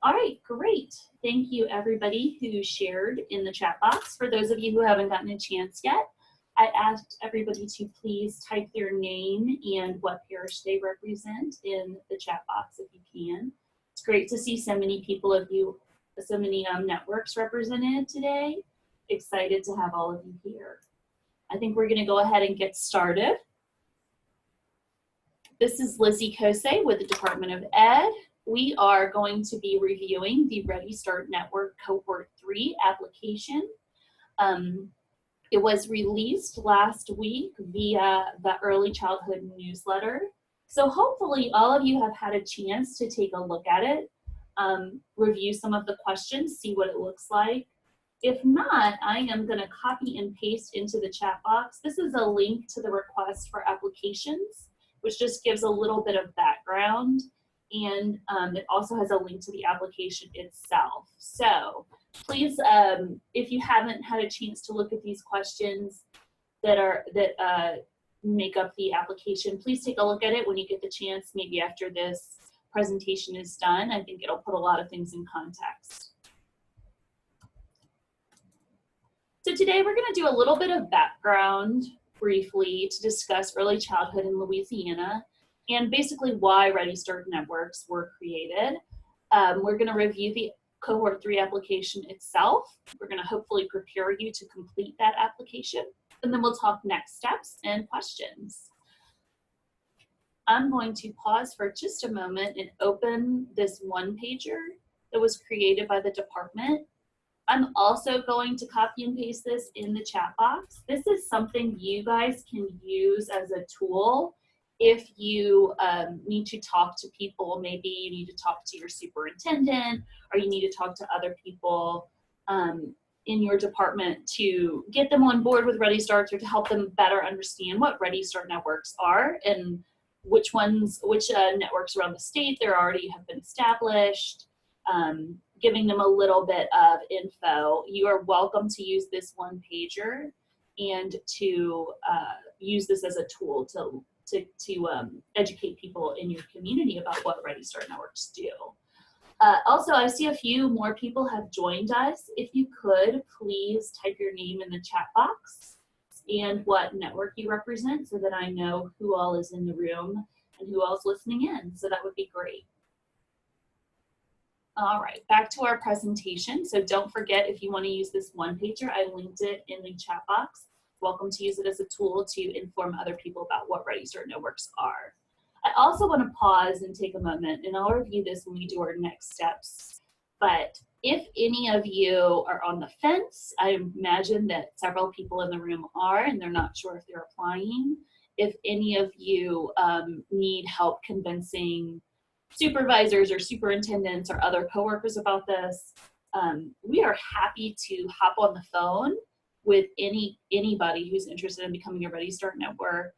All right, great. Thank you everybody who shared in the chat box. For those of you who haven't gotten a chance yet, I asked everybody to please type their name and what parish they represent in the chat box if you can. It's great to see so many people of you, so many networks represented today. Excited to have all of you here. I think we're gonna go ahead and get started. This is Lizzie Kosei with the Department of Ed. We are going to be reviewing the Ready Start Network Cohort 3 application. It was released last week via the Early Childhood newsletter. So hopefully all of you have had a chance to take a look at it, review some of the questions, see what it looks like. If not, I am gonna copy and paste into the chat box. This is a link to the request for applications, which just gives a little bit of background. And it also has a link to the application itself. So please, if you haven't had a chance to look at these questions that make up the application, please take a look at it when you get the chance, maybe after this presentation is done. I think it'll put a lot of things in context. So today we're going to do a little bit of background briefly to discuss early childhood in Louisiana and basically why Ready Start networks were created. We're going to review the Cohort 3 application itself. We're going to hopefully prepare you to complete that application, and then we'll talk next steps and questions. I'm going to pause for just a moment and open this one-pager that was created by the department. I'm also going to copy and paste this in the chat box. This is something you guys can use as a tool if you need to talk to people. Maybe you need to talk to your superintendent, or you need to talk to other people in your department to get them on board with Ready Starts, or to help them better understand what Ready Start networks are and which networks around the state there already have been established. Giving them a little bit of info. You are welcome to use this one pager and to use this as a tool to educate people in your community about what Ready Start networks do. Also, I see a few more people have joined us. If you could, please type your name in the chat box and what network you represent so that I know who all is in the room and who all is listening in. So that would be great. All right, back to our presentation. So don't forget, if you want to use this one pager, I linked it in the chat box. Welcome to use it as a tool to inform other people about what Ready Start networks are. I also want to pause and take a moment, and I'll review this when we do our next steps. But if any of you are on the fence, I imagine that several people in the room are, and they're not sure if they're applying. If any of you need help convincing supervisors or superintendents or other coworkers about this, we are happy to hop on the phone with anybody who's interested in becoming a Ready Start network.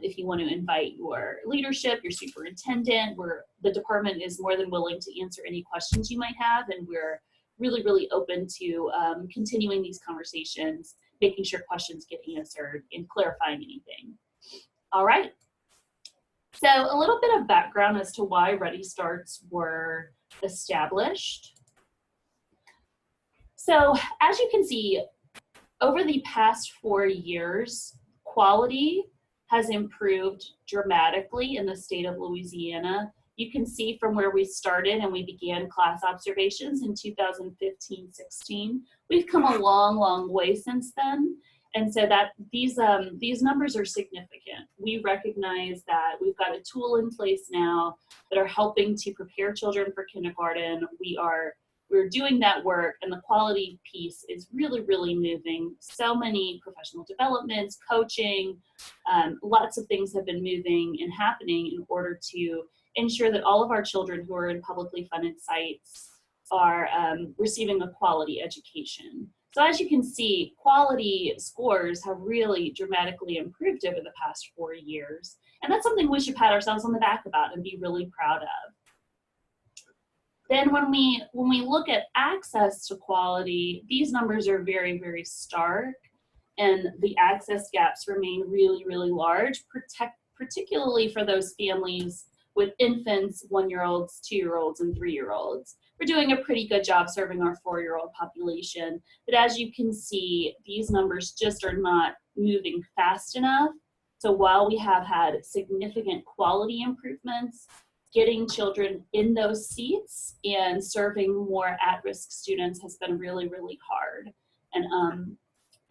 If you want to invite your leadership, your superintendent, the department is more than willing to answer any questions you might have, and we're really, really open to continuing these conversations, making sure questions get answered and clarifying anything. All right. So a little bit of background as to why Ready Starts were established. So as you can see, over the past 4 years, quality has improved dramatically in the state of Louisiana. You can see from where we started and we began class observations in 2015-16. We've come a long, long way since then. And so that these numbers are significant. We recognize that we've got a tool in place now that are helping to prepare children for kindergarten. We're doing that work, and the quality piece is really, really moving. So many professional developments, coaching, lots of things have been moving and happening in order to ensure that all of our children who are in publicly funded sites are receiving a quality education. So as you can see, quality scores have really dramatically improved over the past 4 years. And that's something we should pat ourselves on the back about and be really proud of. Then when we look at access to quality, these numbers are very, very stark, and the access gaps remain really, really large, particularly for those families with infants, 1-year-olds, 2-year-olds, and 3-year-olds. we're doing a pretty good job serving our 4-year-old population. But as you can see, these numbers just are not moving fast enough. So while we have had significant quality improvements, getting children in those seats and serving more at-risk students has been really, really hard, and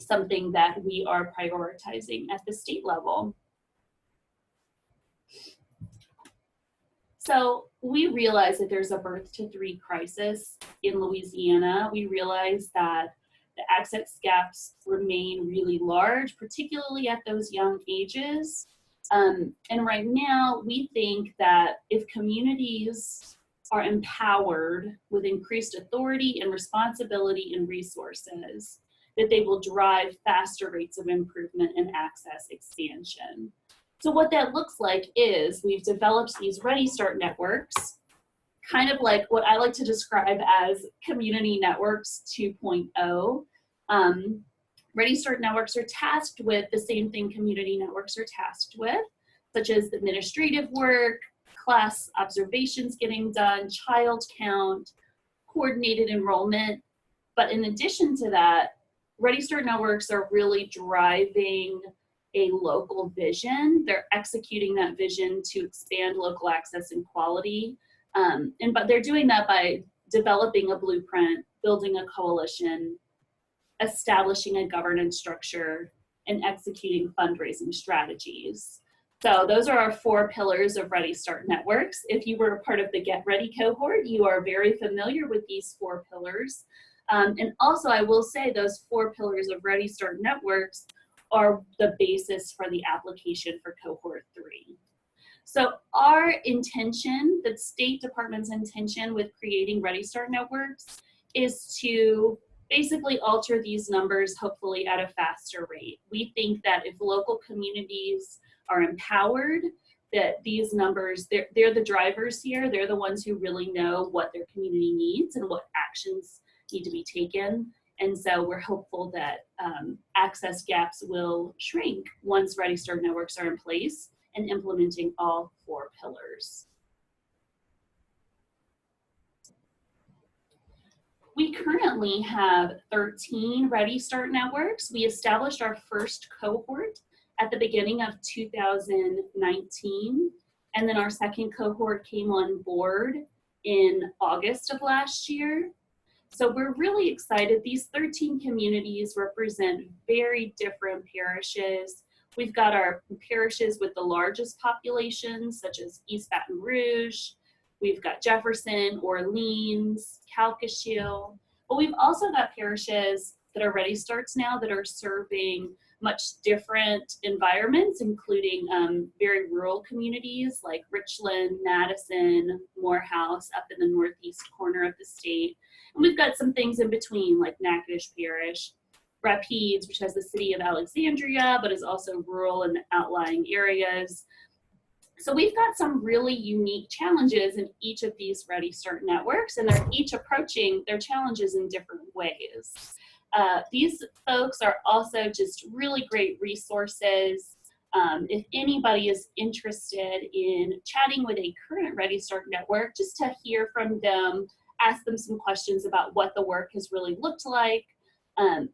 something that we are prioritizing at the state level. So we realize that there's a birth to 3 crisis in Louisiana. We realize that the access gaps remain really large, particularly at those young ages. And right now, we think that if communities are empowered with increased authority and responsibility and resources, that they will drive faster rates of improvement and access expansion. So what that looks like is we've developed these Ready Start networks, kind of like what I like to describe as community networks 2.0. Ready Start networks are tasked with the same thing community networks are tasked with, such as administrative work, class observations getting done, child count, coordinated enrollment. But in addition to that, Ready Start networks are really driving a local vision. They're executing that vision to expand local access and quality. But they're doing that by developing a blueprint, building a coalition, establishing a governance structure, and executing fundraising strategies. So those are our 4 pillars of Ready Start networks. If you were a part of the Get Ready cohort, you are very familiar with these 4 pillars. And also I will say those 4 pillars of Ready Start networks are the basis for the application for Cohort 3. So our intention, the State Department's intention with creating Ready Start networks is to basically alter these numbers hopefully at a faster rate. We think that if local communities are empowered, that these numbers, they're the drivers here, they're the ones who really know what their community needs and what actions need to be taken. And so we're hopeful that access gaps will shrink once Ready Start networks are in place and implementing all 4 pillars. We currently have 13 Ready Start networks. We established our first cohort at the beginning of 2019, and then our second cohort came on board in August of last year. So we're really excited. These 13 communities represent very different parishes. We've got our parishes with the largest populations, such as East Baton Rouge. We've got Jefferson, Orleans, Calcasieu. But we've also got parishes that are Ready Starts now that are serving much different environments, including very rural communities like Richland, Madison, Morehouse, up in the northeast corner of the state. And we've got some things in between, like Natchitoches Parish, Rapides, which has the city of Alexandria, but is also rural and outlying areas. So we've got some really unique challenges in each of these Ready Start networks, and they're each approaching their challenges in different ways. These folks are also just really great resources. If anybody is interested in chatting with a current Ready Start network, just to hear from them, ask them some questions about what the work has really looked like, I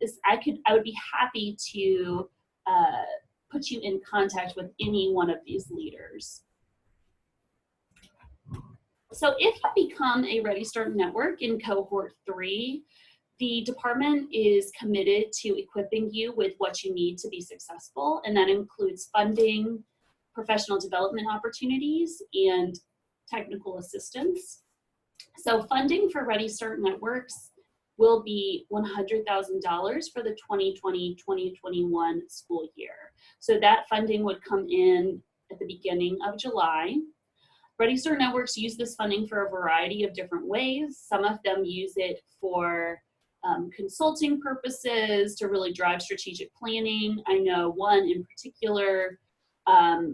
would be happy to put you in contact with any one of these leaders. So if you become a Ready Start network in Cohort 3, the department is committed to equipping you with what you need to be successful, and that includes funding, professional development opportunities, and technical assistance. So funding for Ready Start networks will be $100,000 for the 2020-2021 school year. So that funding would come in at the beginning of July. Ready Start networks use this funding for a variety of different ways. Some of them use it for consulting purposes to really drive strategic planning. I know one in particular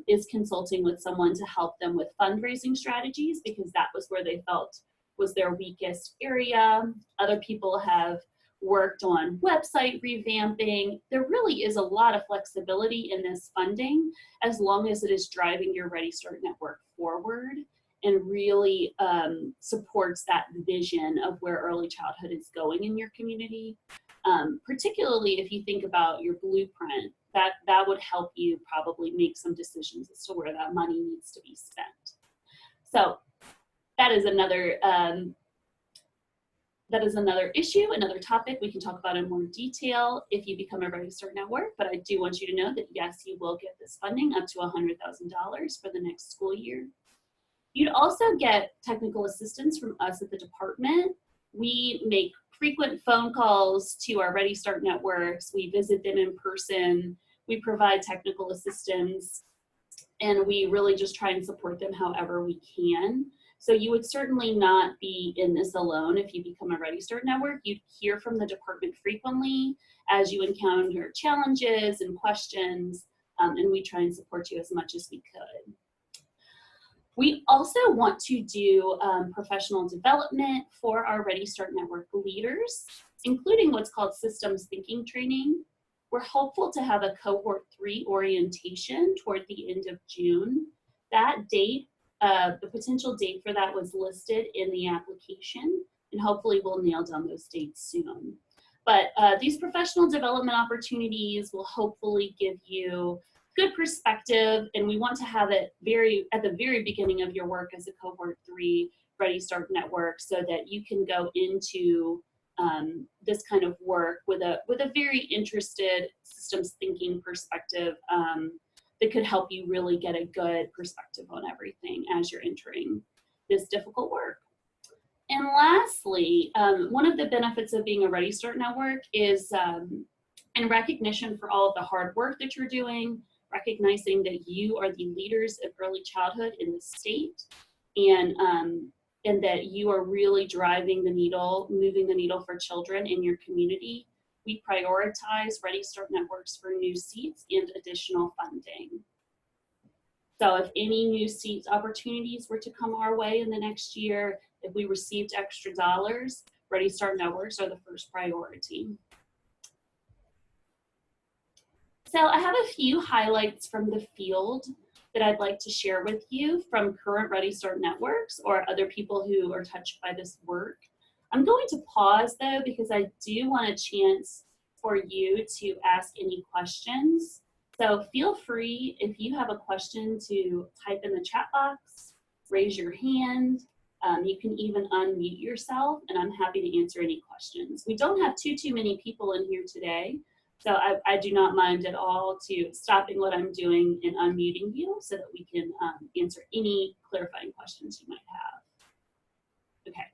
is consulting with someone to help them with fundraising strategies, because that was where they felt was their weakest area. Other people have worked on website revamping. There really is a lot of flexibility in this funding as long as it is driving your Ready Start network forward. and really supports that vision of where early childhood is going in your community. Particularly if you think about your blueprint, that would help you probably make some decisions as to where that money needs to be spent. So that is another issue, another topic we can talk about in more detail if you become a Ready Start Network, but I do want you to know that yes, you will get this funding up to $100,000 for the next school year. You'd also get technical assistance from us at the department. We make frequent phone calls to our Ready Start networks. We visit them in person. We provide technical assistance, and we really just try and support them however we can. So you would certainly not be in this alone if you become a Ready Start network. You'd hear from the department frequently as you encounter challenges and questions, and we try and support you as much as we could. We also want to do professional development for our Ready Start Network leaders, including what's called systems thinking training. We're hopeful to have a Cohort 3 orientation toward the end of June. That date, the potential date for that was listed in the application, and hopefully we'll nail down those dates soon. But these professional development opportunities will hopefully give you good perspective, and we want to have it at the very beginning of your work as a Cohort 3 Ready Start Network, so that you can go into this kind of work with a very interested systems thinking perspective that could help you really get a good perspective on everything as you're entering this difficult work. And lastly, one of the benefits of being a Ready Start Network is in recognition for all of the hard work that you're doing, recognizing that you are the leaders of early childhood in the state, and that you are really driving the needle, moving the needle for children in your community. We prioritize Ready Start networks for new seats and additional funding. So if any new seats opportunities were to come our way in the next year, if we received extra dollars, Ready Start networks are the first priority. So I have a few highlights from the field that I'd like to share with you from current Ready Start networks or other people who are touched by this work. I'm going to pause though, because I do want a chance for you to ask any questions. So feel free, if you have a question, to type in the chat box, raise your hand. You can even unmute yourself, and I'm happy to answer any questions. We don't have too many people in here today, so I do not mind at all to stopping what I'm doing and unmuting you so that we can answer any clarifying questions you might have. Okay.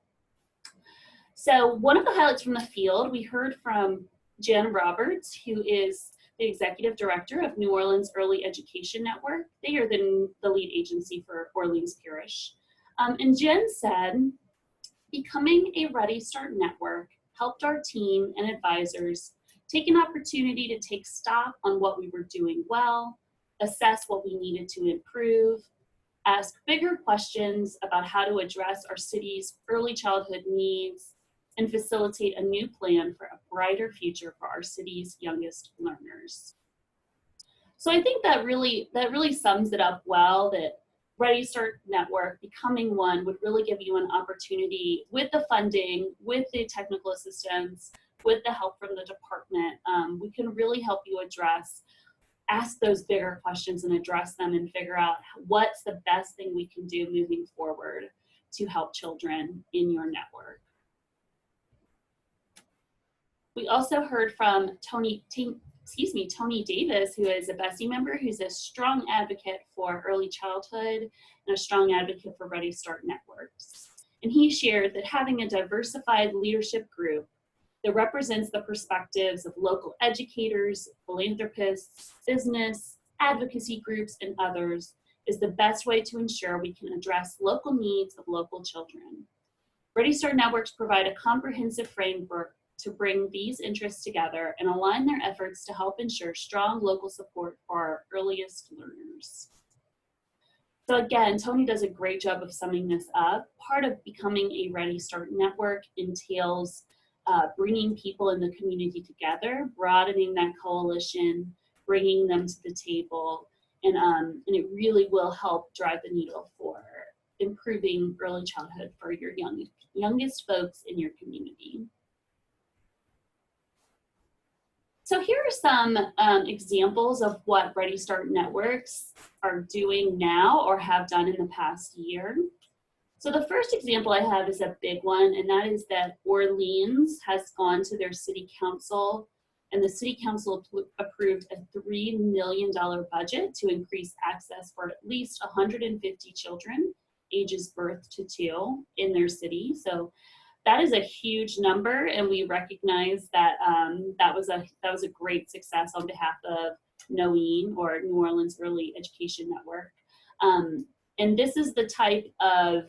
So one of the highlights from the field, we heard from Jen Roberts, who is the Executive Director of New Orleans Early Education Network. They are the lead agency for Orleans Parish. And Jen said, becoming a Ready Start network helped our team and advisors take an opportunity to take stock on what we were doing well, assess what we needed to improve, ask bigger questions about how to address our city's early childhood needs, and facilitate a new plan for a brighter future for our city's youngest learners. So I think that really sums it up well, that Ready Start Network, becoming one, would really give you an opportunity with the funding, with the technical assistance, with the help from the department. We can really help you ask those bigger questions and address them and figure out what's the best thing we can do moving forward to help children in your network. We also heard from Tony Davis, who is a Bessie member, who's a strong advocate for early childhood and a strong advocate for Ready Start networks. And he shared that having a diversified leadership group that represents the perspectives of local educators, philanthropists, business, advocacy groups, and others is the best way to ensure we can address local needs of local children. Ready Start networks provide a comprehensive framework to bring these interests together and align their efforts to help ensure strong local support for our earliest learners. So again, Tony does a great job of summing this up. Part of becoming a Ready Start network entails bringing people in the community together, broadening that coalition, bringing them to the table, and it really will help drive the needle for improving early childhood for your youngest folks in your community. So here are some examples of what Ready Start networks are doing now or have done in the past year. So the first example I have is a big one, and that is that Orleans has gone to their city council, and the city council approved a $3 million budget to increase access for at least 150 children ages birth to 2 in their city. So that is a huge number, and we recognize that that was a great success on behalf of NOEN, or New Orleans Early Education Network. And this is the type of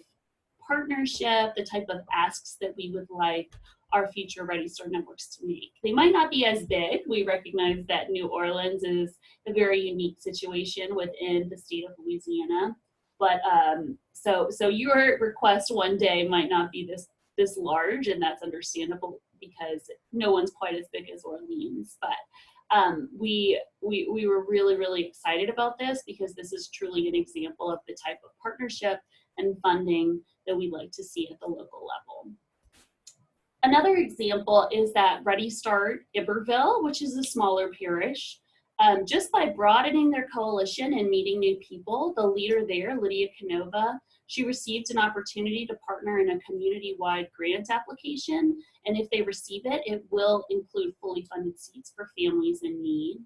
partnership, the type of asks that we would like our future Ready Start networks to make. They might not be as big. We recognize that New Orleans is a very unique situation within the state of Louisiana, but so your request one day might not be this large, and that's understandable because no one's quite as big as Orleans. But we were really excited about this because this is truly an example of the type of partnership and funding that we like to see at the local level. Another example is that Ready Start Iberville, which is a smaller parish, just by broadening their coalition and meeting new people, the leader there, Lydia Canova, she received an opportunity to partner in a community-wide grant application, and if they receive it, it will include fully funded seats for families in need.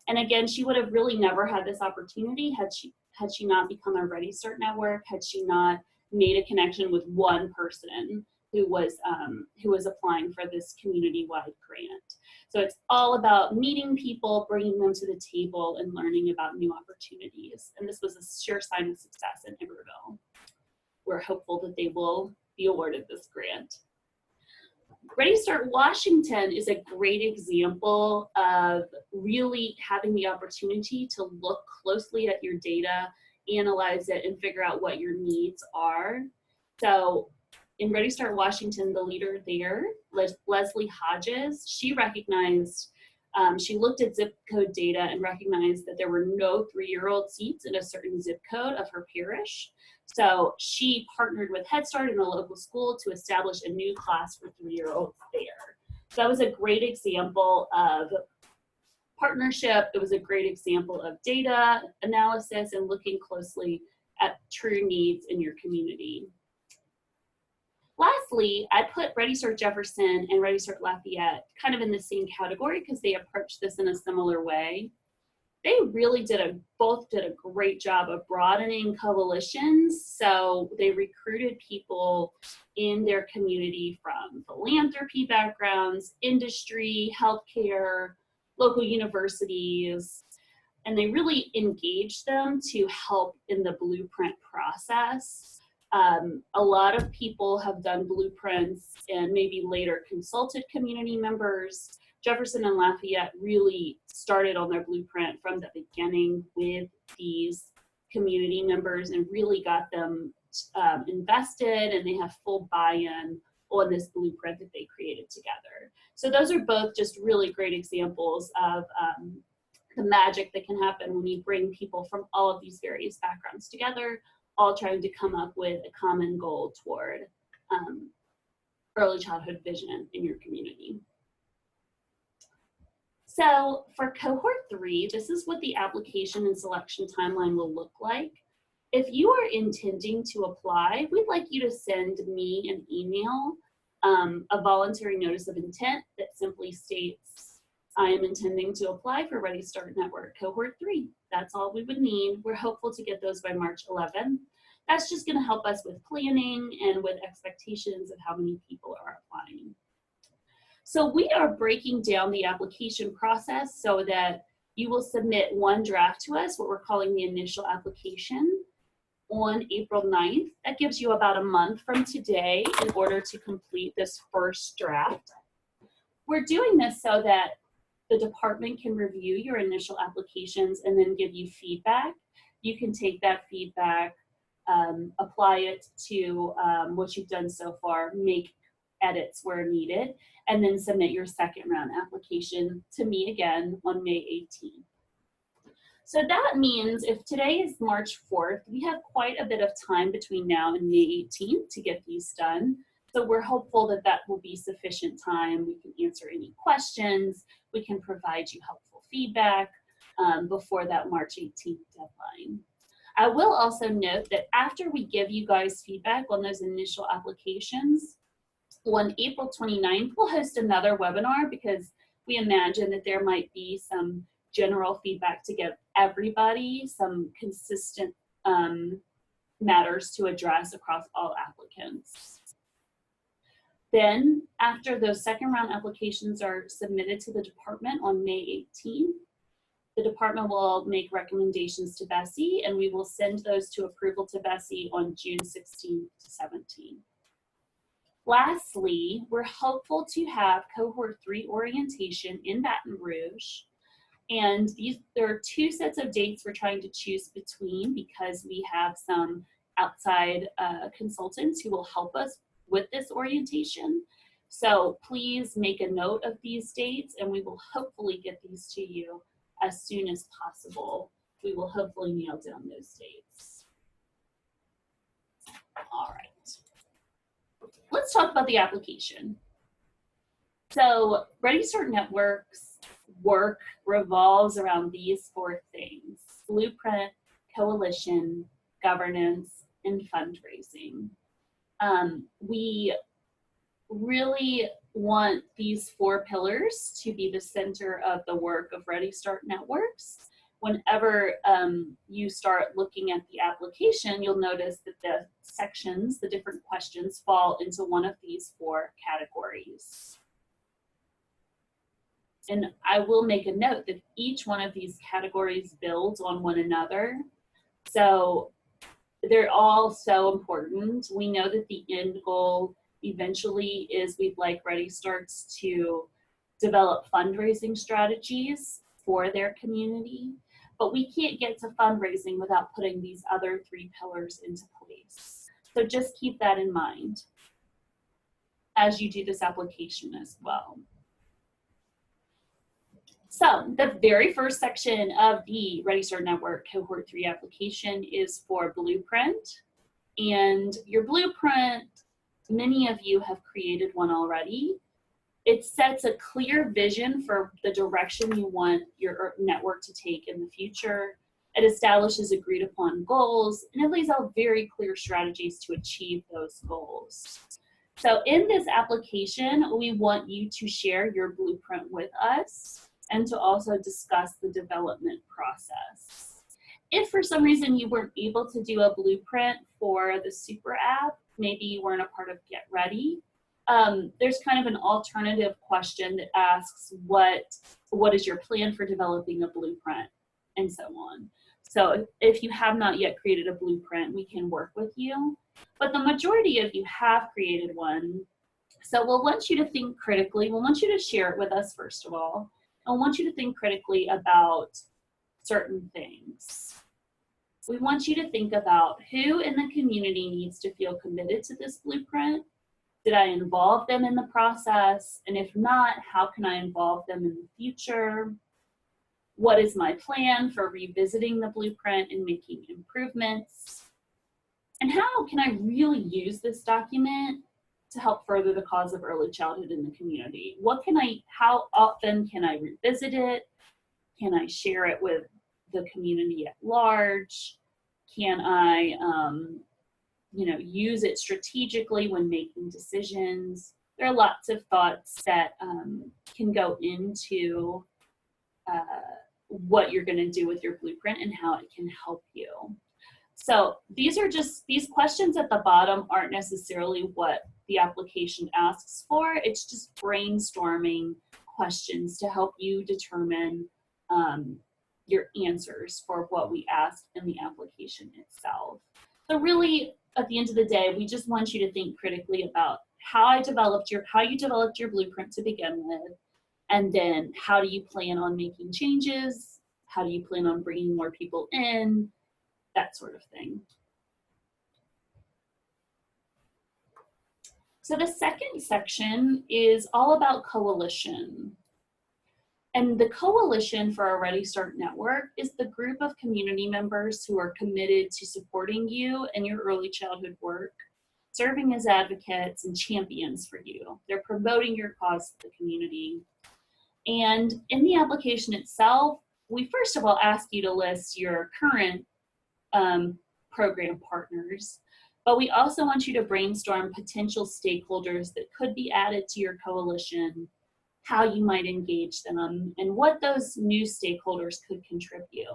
And again, she would have really never had this opportunity had she not become a Ready Start network, had she not made a connection with one person who was applying for this community-wide grant. So it's all about meeting people, bringing them to the table, and learning about new opportunities. And this was a sure sign of success in Iberville. We're hopeful that they will be awarded this grant. Ready Start Washington is a great example of really having the opportunity to look closely at your data, analyze it, and figure out what your needs are. So in Ready Start Washington, the leader there, Leslie Hodges, she recognized, she looked at zip code data and recognized that there were no 3-year-old seats in a certain zip code of her parish. So she partnered with Head Start and a local school to establish a new class for 3-year-olds there. So that was a great example of partnership. It was a great example of data analysis and looking closely at true needs in your community. Lastly, I put Ready Start Jefferson and Ready Start Lafayette kind of in the same category because they approached this in a similar way. They really both did a great job of broadening coalitions. So they recruited people in their community from philanthropy backgrounds, industry, healthcare, local universities, and they really engaged them to help in the blueprint process. A lot of people have done blueprints and maybe later consulted community members. Jefferson and Lafayette really started on their blueprint from the beginning with these community members and really got them invested, and they have full buy-in on this blueprint that they created together. So those are both just really great examples of the magic that can happen when you bring people from all of these various backgrounds together, all trying to come up with a common goal toward early childhood vision in your community. So for Cohort 3, this is what the application and selection timeline will look like. If you are intending to apply, we'd like you to send me an email, a voluntary notice of intent that simply states, I am intending to apply for Ready Start Network Cohort 3. That's all we would need. We're hopeful to get those by March 11th. That's just going to help us with planning and with expectations of how many people are applying. So we are breaking down the application process so that you will submit one draft to us, what we're calling the initial application, on April 9th. That gives you about a month from today in order to complete this first draft. We're doing this so that the department can review your initial applications and then give you feedback. You can take that feedback, apply it to what you've done so far, make edits where needed, and then submit your second round application to me again on May 18th. So that means if today is March 4th, we have quite a bit of time between now and May 18th to get these done. So we're hopeful that that will be sufficient time. We can answer any questions. We can provide you helpful feedback before that March 18th deadline. I will also note that after we give you guys feedback on those initial applications, on April 29th, we'll host another webinar because we imagine that there might be some general feedback to give everybody, some consistent matters to address across all applicants. Then, after those second round applications are submitted to the department on May 18th, the department will make recommendations to BESI, and we will send those to approval to BESI on June 16th to 17th. Lastly, we're hopeful to have Cohort 3 orientation in Baton Rouge. And there are two sets of dates we're trying to choose between because we have some outside consultants who will help us with this orientation. So please make a note of these dates and we will hopefully get these to you as soon as possible. We will hopefully nail down those dates. All right. Let's talk about the application. So Ready Start Network's work revolves around these four things: blueprint, coalition, governance, and fundraising. We really want these four pillars to be the center of the work of Ready Start Networks. Whenever you start looking at the application, you'll notice that the sections, the different questions, fall into one of these four categories. And I will make a note that each one of these categories builds on one another. So they're all so important. We know that the end goal eventually is we'd like Ready Starts to develop fundraising strategies for their community, but we can't get to fundraising without putting these other three pillars into place. So just keep that in mind as you do this application as well. So the very first section of the Ready Start Network Cohort 3 application is for blueprint. And your blueprint, many of you have created one already. It sets a clear vision for the direction you want your network to take in the future. It establishes agreed upon goals, and it lays out very clear strategies to achieve those goals. So in this application, we want you to share your blueprint with us and to also discuss the development process. If for some reason you weren't able to do a blueprint for the Super app, maybe you weren't a part of Get Ready, there's kind of an alternative question that asks what is your plan for developing a blueprint, and so on. So if you have not yet created a blueprint, we can work with you. But the majority of you have created one. So we'll want you to think critically. We'll want you to share it with us, first of all. I want you to think critically about certain things. We want you to think about who in the community needs to feel committed to this blueprint. Did I involve them in the process? And if not, how can I involve them in the future? What is my plan for revisiting the blueprint and making improvements? And how can I really use this document to help further the cause of early childhood in the community? How often can I revisit it? Can I share it with the community at large? Can I, use it strategically when making decisions? There are lots of thoughts that can go into what you're going to do with your blueprint and how it can help you. So these questions at the bottom aren't necessarily what the application asks for. It's just brainstorming questions to help you determine your answers for what we asked in the application itself. So really, at the end of the day, we just want you to think critically about how you developed your blueprint to begin with, and then how do you plan on making changes? How do you plan on bringing more people in? That sort of thing. So the second section is all about coalition. And the coalition for a Ready Start network is the group of community members who are committed to supporting you and your early childhood work, serving as advocates and champions for you. They're promoting your cause to the community. And in the application itself, we first of all ask you to list your current program partners, but we also want you to brainstorm potential stakeholders that could be added to your coalition, how you might engage them, and what those new stakeholders could contribute.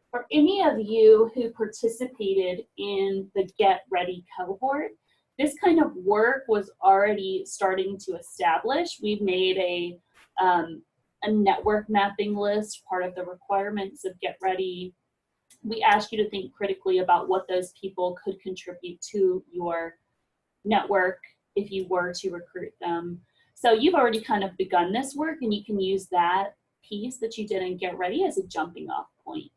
For any of you who participated in the Get Ready cohort, this kind of work was already starting to establish. We've made a network mapping list, part of the requirements of Get Ready. We ask you to think critically about what those people could contribute to your network if you were to recruit them. So you've already kind of begun this work, and you can use that piece that you did in Get Ready as a jumping off point.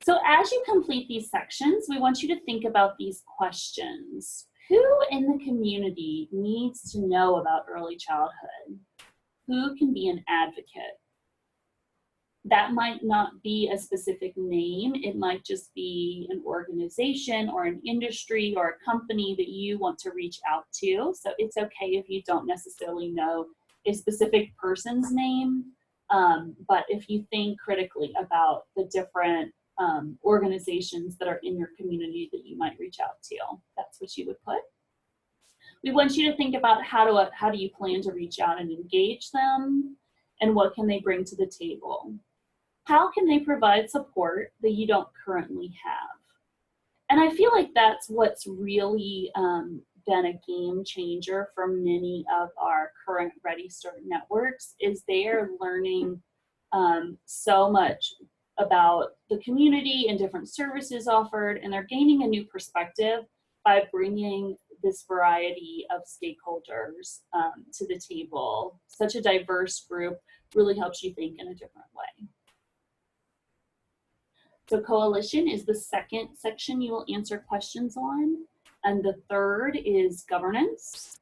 So as you complete these sections, we want you to think about these questions. Who in the community needs to know about early childhood? Who can be an advocate? That might not be a specific name. It might just be an organization or an industry or a company that you want to reach out to. So it's okay if you don't necessarily know a specific person's name, but if you think critically about the different organizations that are in your community that you might reach out to, that's what you would put. We want you to think about how do you plan to reach out and engage them, and what can they bring to the table? How can they provide support that you don't currently have? And I feel like that's what's really been a game changer for many of our current Ready Start networks, is they are learning so much about the community and different services offered, and they're gaining a new perspective by bringing this variety of stakeholders to the table. Such a diverse group really helps you think in a different way. So coalition is the second section you will answer questions on, and the third is governance.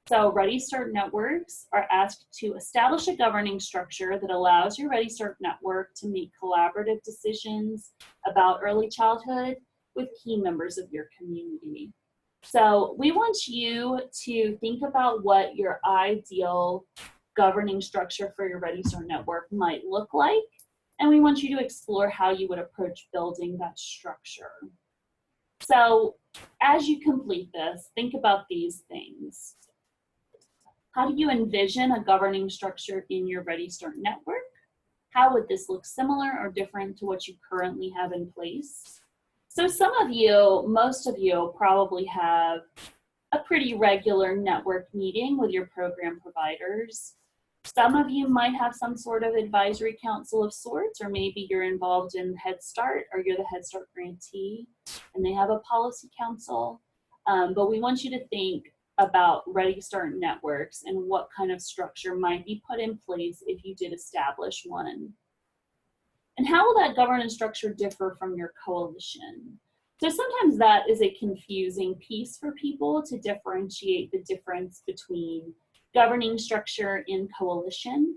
So Ready Start networks are asked to establish a governing structure that allows your Ready Start network to make collaborative decisions about early childhood with key members of your community. So we want you to think about what your ideal governing structure for your Ready Start network might look like, and we want you to explore how you would approach building that structure. So as you complete this, think about these things. How do you envision a governing structure in your Ready Start network? How would this look similar or different to what you currently have in place? So some of you, most of you probably have a pretty regular network meeting with your program providers. Some of you might have some sort of advisory council of sorts, or maybe you're involved in Head Start, or you're the Head Start grantee and they have a policy council. But we want you to think about Ready Start networks and what kind of structure might be put in place if you did establish one. And how will that governance structure differ from your coalition? So sometimes that is a confusing piece for people, to differentiate the difference between governing structure in coalition.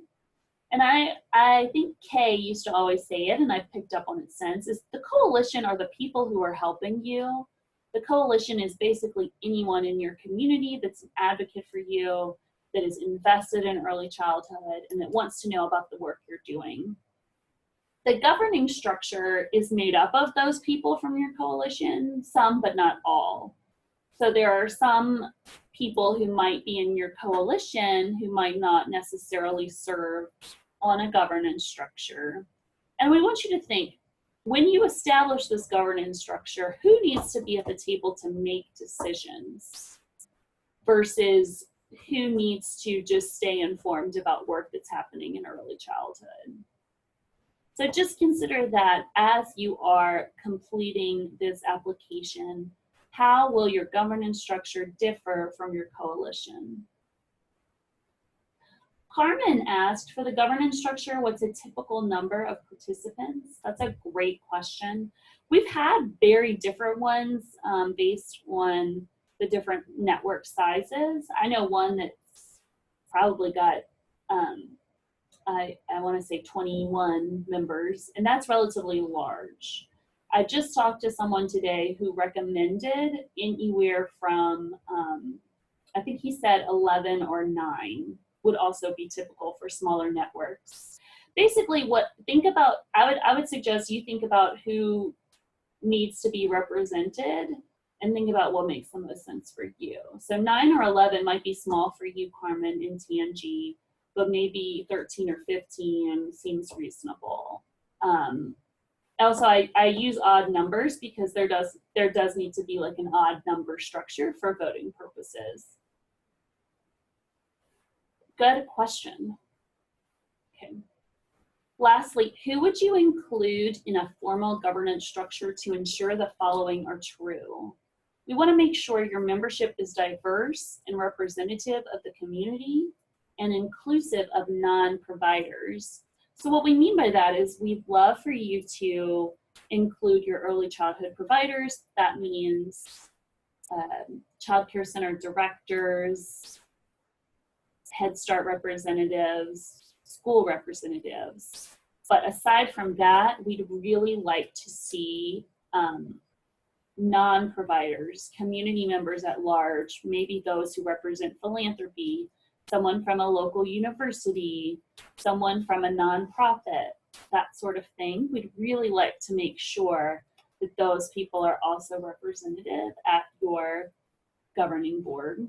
And I think Kay used to always say it, and I've picked up on it since, is the coalition are the people who are helping you. The coalition is basically anyone in your community that's an advocate for you, that is invested in early childhood, and that wants to know about the work you're doing. The governing structure is made up of those people from your coalition, some but not all. So there are some people who might be in your coalition who might not necessarily serve on a governance structure. And we want you to think, when you establish this governance structure, who needs to be at the table to make decisions versus who needs to just stay informed about work that's happening in early childhood? So just consider that as you are completing this application. How will your governance structure differ from your coalition? Carmen asked, for the governance structure, what's a typical number of participants? That's a great question. We've had very different ones based on the different network sizes. I know one that's probably got I want to say 21 members, and that's relatively large. I just talked to someone today who recommended anywhere from, I think he said 11 or 9 would also be typical for smaller networks. Basically, I would suggest you think about who needs to be represented and think about what makes the most sense for you. So 9 or 11 might be small for you, Carmen, in TNG, but maybe 13 or 15 seems reasonable. Also, I use odd numbers because there does need to be like an odd number structure for voting purposes. Good question. Okay. Lastly, who would you include in a formal governance structure to ensure the following are true? We want to make sure your membership is diverse and representative of the community and inclusive of non-providers. So what we mean by that is we'd love for you to include your early childhood providers. That means child care center directors, Head Start representatives, school representatives. But aside from that, we'd really like to see non-providers, community members at large, maybe those who represent philanthropy, someone from a local university, someone from a nonprofit, that sort of thing. We'd really like to make sure that those people are also representative at your governing board.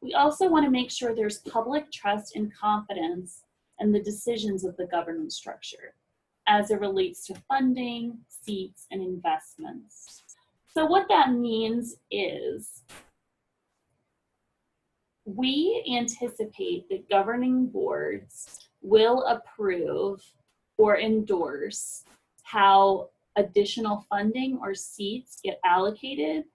We also want to make sure there's public trust and confidence in the decisions of the governance structure as it relates to funding, seats, and investments. So what that means is we anticipate that governing boards will approve or endorse how additional funding or seats get allocated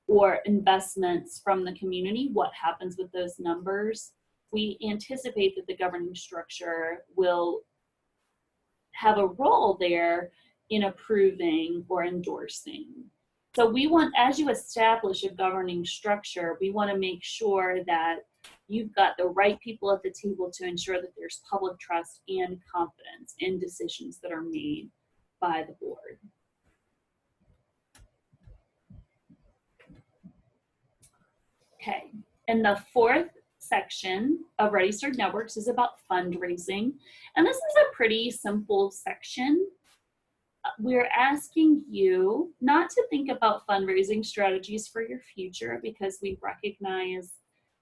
or investments from the community, what happens with those numbers. We anticipate that the governing structure will have a role there in approving or endorsing. So we want, as you establish a governing structure, we want to make sure that you've got the right people at the table to ensure that there's public trust and confidence in decisions that are made by the board. Okay, and the fourth section of Ready Start Networks is about fundraising. And this is a pretty simple section. We're asking you not to think about fundraising strategies for your future because we recognize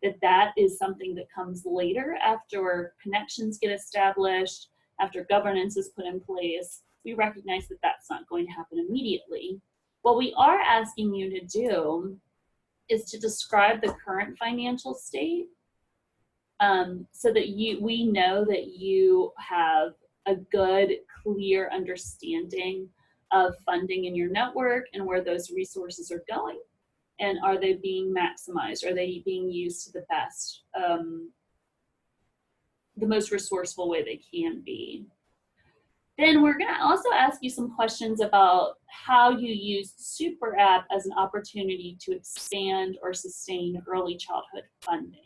that that is something that comes later after connections get established, after governance is put in place. We recognize that that's not going to happen immediately. What we are asking you to do is to describe the current financial state so that we know that you have a good, clear understanding of funding in your network and where those resources are going. And are they being maximized? Are they being used to the best, the most resourceful way they can be? Then we're gonna also ask you some questions about how you use Super App as an opportunity to expand or sustain early childhood funding.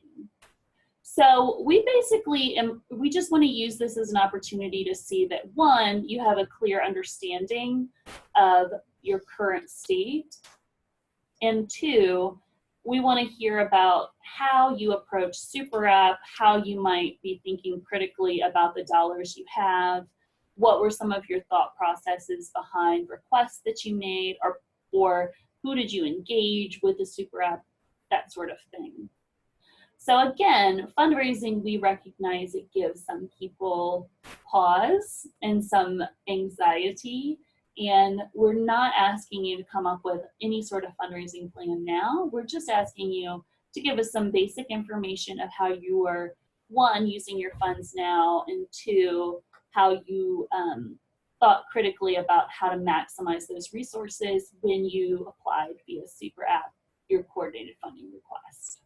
So we basically, we just want to use this as an opportunity to see that, one, you have a clear understanding of your current state, and two, we want to hear about how you approach Super App, how you might be thinking critically about the dollars you have, what were some of your thought processes behind requests that you made, or who did you engage with the Super App, that sort of thing. So again, fundraising, we recognize it gives some people pause and some anxiety, and we're not asking you to come up with any sort of fundraising plan now. We're just asking you to give us some basic information of how you are, one, using your funds now, and two, how you thought critically about how to maximize those resources when you applied via Super App your coordinated funding request.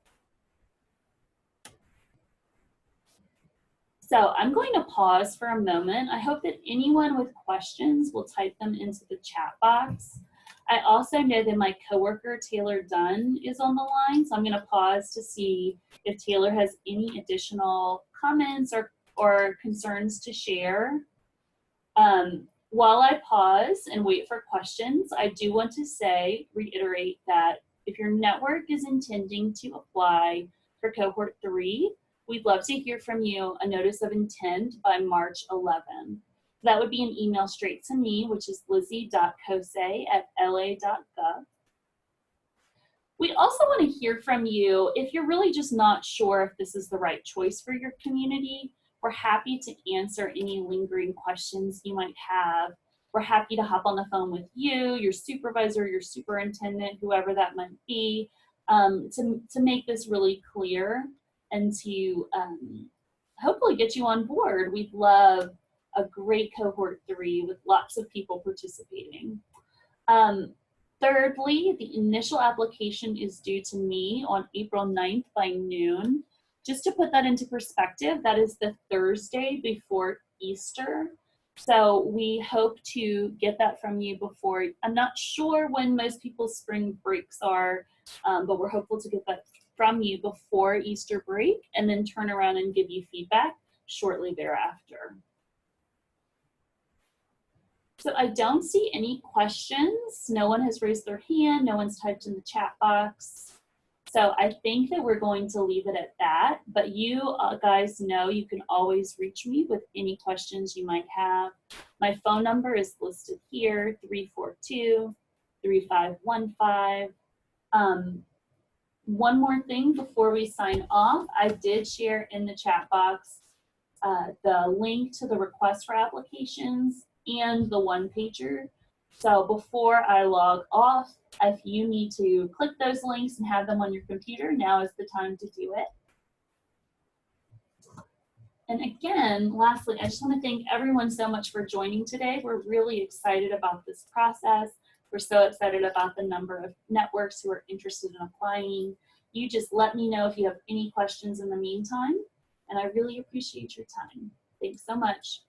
So I'm going to pause for a moment. I hope that anyone with questions will type them into the chat box. I also know that my coworker, Taylor Dunn, is on the line, so I'm going to pause to see if Taylor has any additional comments or concerns to share. While I pause and wait for questions, I do want to reiterate that if your network is intending to apply for Cohort 3, we'd love to hear from you a notice of intent by March 11. That would be an email straight to me, which is lizzie.kose@la.gov. We also want to hear from you if you're really just not sure if this is the right choice for your community. We're happy to answer any lingering questions you might have. We're happy to hop on the phone with you, your supervisor, your superintendent, whoever that might be, to make this really clear and to hopefully get you on board. We'd love a great Cohort 3 with lots of people participating. Thirdly, the initial application is due to me on April 9th by noon. Just to put that into perspective, that is the Thursday before Easter. So we hope to get that from you before, I'm not sure when most people's spring breaks are, but we're hopeful to get that from you before Easter break and then turn around and give you feedback shortly thereafter. So I don't see any questions. No one has raised their hand. No one's typed in the chat box. So I think that we're going to leave it at that. But you guys know you can always reach me with any questions you might have. My phone number is listed here, 342-3515. One more thing before we sign off. I did share in the chat box the link to the request for applications and the one-pager. So before I log off, if you need to click those links and have them on your computer, now is the time to do it. And again, lastly, I just want to thank everyone so much for joining today. We're really excited about this process. We're so excited about the number of networks who are interested in applying. You just let me know if you have any questions in the meantime, and I really appreciate your time. Thanks so much.